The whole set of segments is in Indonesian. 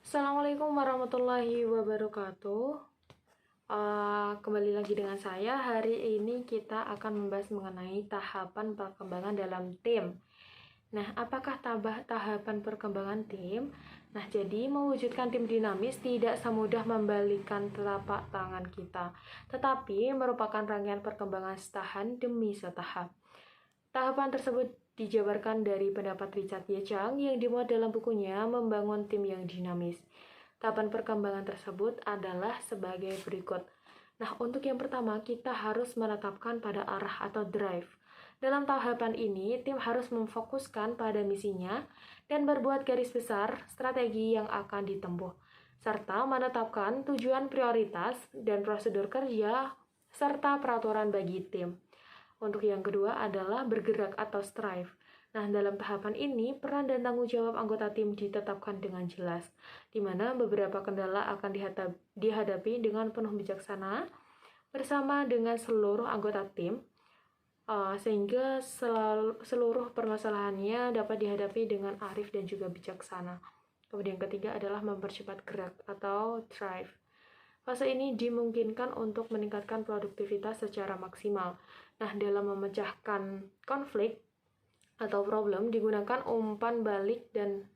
Assalamualaikum warahmatullahi wabarakatuh. Kembali lagi dengan saya. Hari ini kita akan membahas mengenai tahapan perkembangan dalam tim. Nah, apakah tahapan perkembangan tim? Nah, jadi mewujudkan tim dinamis tidak semudah membalikkan telapak tangan kita, tetapi merupakan rangkaian perkembangan setahan demi setahap. Tahapan tersebut dijabarkan dari pendapat Richard Ye-Chang yang dimuat dalam bukunya Membangun Tim yang Dinamis. Tahapan perkembangan tersebut adalah sebagai berikut. Nah, untuk yang pertama, kita harus menetapkan pada arah atau drive. Dalam tahapan ini, tim harus memfokuskan pada misinya dan berbuat garis besar strategi yang akan ditempuh, serta menetapkan tujuan prioritas dan prosedur kerja, serta peraturan bagi tim. Untuk yang kedua adalah bergerak atau strive. Nah, dalam tahapan ini, peran dan tanggung jawab anggota tim ditetapkan dengan jelas, di mana beberapa kendala akan dihadapi dengan penuh bijaksana bersama dengan seluruh anggota tim, sehingga seluruh permasalahannya dapat dihadapi dengan arif dan juga bijaksana. Kemudian yang ketiga adalah mempercepat gerak atau drive. Fase ini dimungkinkan untuk meningkatkan produktivitas secara maksimal. Nah, dalam memecahkan konflik atau problem digunakan umpan balik dan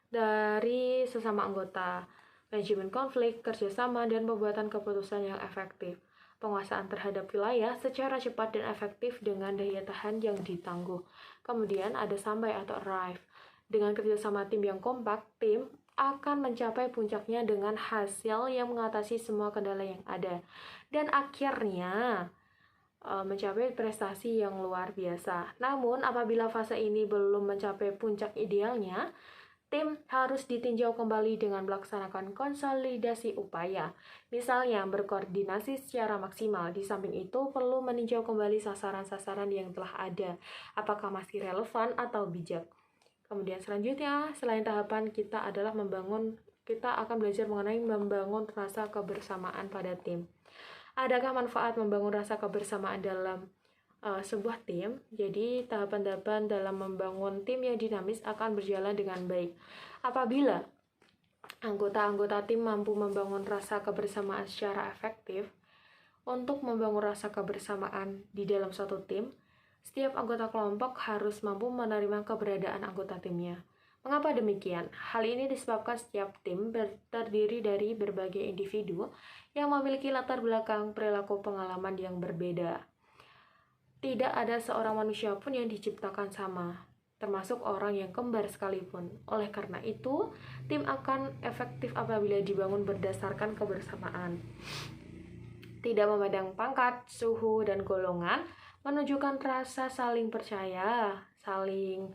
dari sesama anggota, manajemen konflik, kerjasama, dan pembuatan keputusan yang efektif. Penguasaan terhadap wilayah secara cepat dan efektif dengan daya tahan yang ditangguh. Kemudian ada sampai atau arrive. Dengan kerjasama tim yang kompak, tim akan mencapai puncaknya dengan hasil yang mengatasi semua kendala yang ada. Dan akhirnya mencapai prestasi yang luar biasa. Namun, apabila fase ini belum mencapai puncak idealnya, tim harus ditinjau kembali dengan melaksanakan konsolidasi upaya. Misalnya, berkoordinasi secara maksimal. Di samping itu, perlu meninjau kembali sasaran-sasaran yang telah ada. Apakah masih relevan atau bijak? Kemudian selanjutnya, selain tahapan kita akan belajar mengenai membangun rasa kebersamaan pada tim. Adakah manfaat membangun rasa kebersamaan dalam sebuah tim? Jadi, tahapan-tahapan dalam membangun tim yang dinamis akan berjalan dengan baik. Apabila anggota-anggota tim mampu membangun rasa kebersamaan secara efektif, untuk membangun rasa kebersamaan di dalam suatu tim, setiap anggota kelompok harus mampu menerima keberadaan anggota timnya. Mengapa demikian? Hal ini disebabkan setiap tim terdiri dari berbagai individu yang memiliki latar belakang, perilaku, pengalaman yang berbeda. Tidak ada seorang manusia pun yang diciptakan sama, termasuk orang yang kembar sekalipun. Oleh karena itu, tim akan efektif apabila dibangun berdasarkan kebersamaan. Tidak memandang pangkat, suhu, dan golongan, menunjukkan rasa saling percaya, saling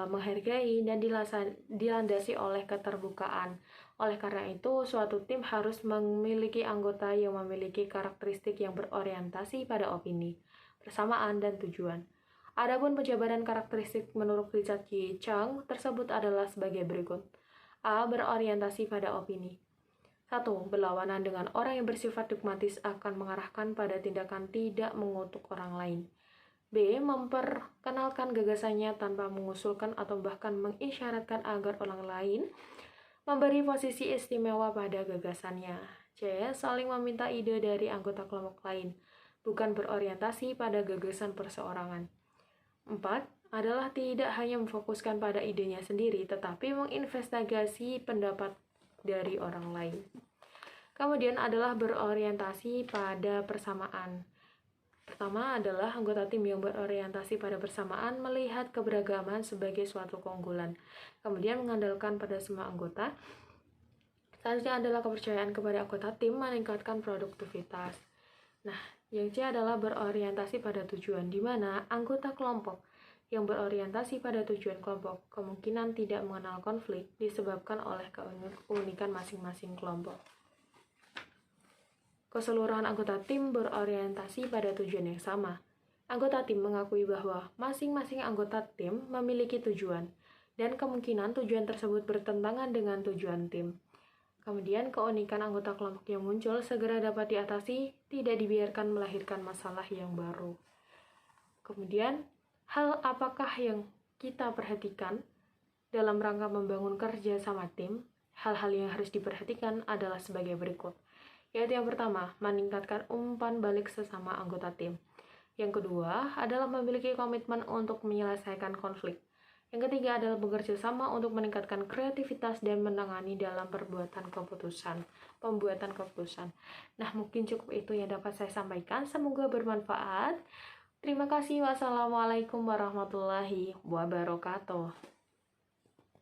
menghargai, dan dilandasi oleh keterbukaan. Oleh karena itu, suatu tim harus memiliki anggota yang memiliki karakteristik yang berorientasi pada opini, persamaan, dan tujuan. Adapun penjabaran karakteristik menurut Richard Ye-Chang tersebut adalah sebagai berikut. A. Berorientasi pada opini. 1. Berlawanan dengan orang yang bersifat dogmatis akan mengarahkan pada tindakan tidak mengutuk orang lain. B. Memperkenalkan gagasannya tanpa mengusulkan atau bahkan mengisyaratkan agar orang lain memberi posisi istimewa pada gagasannya. C. Saling meminta ide dari anggota kelompok lain, bukan berorientasi pada gagasan perseorangan. 4. Adalah tidak hanya memfokuskan pada idenya sendiri, tetapi menginvestigasi pendapat dari orang lain. Kemudian adalah berorientasi pada persamaan. Pertama adalah anggota tim yang berorientasi pada persamaan melihat keberagaman sebagai suatu keunggulan. Kemudian mengandalkan pada semua anggota. Selanjutnya adalah kepercayaan kepada anggota tim meningkatkan produktivitas. Nah, yang C adalah berorientasi pada tujuan, di mana anggota kelompok yang berorientasi pada tujuan kelompok kemungkinan tidak mengenal konflik disebabkan oleh keunikan masing-masing kelompok. Keseluruhan anggota tim berorientasi pada tujuan yang sama. Anggota tim mengakui bahwa masing-masing anggota tim memiliki tujuan, dan kemungkinan tujuan tersebut bertentangan dengan tujuan tim. Kemudian, keunikan anggota kelompok yang muncul segera dapat diatasi, tidak dibiarkan melahirkan masalah yang baru. Kemudian, hal apakah yang kita perhatikan dalam rangka membangun kerja sama tim? hal-hal yang harus diperhatikan adalah sebagai berikut. Yaitu yang pertama, meningkatkan umpan balik sesama anggota tim. Yang kedua adalah memiliki komitmen untuk menyelesaikan konflik. Yang ketiga adalah bekerja sama untuk meningkatkan kreativitas dan menangani dalam pembuatan keputusan. Nah, mungkin cukup itu yang dapat saya sampaikan. Semoga bermanfaat. Terima kasih. Wassalamualaikum warahmatullahi wabarakatuh.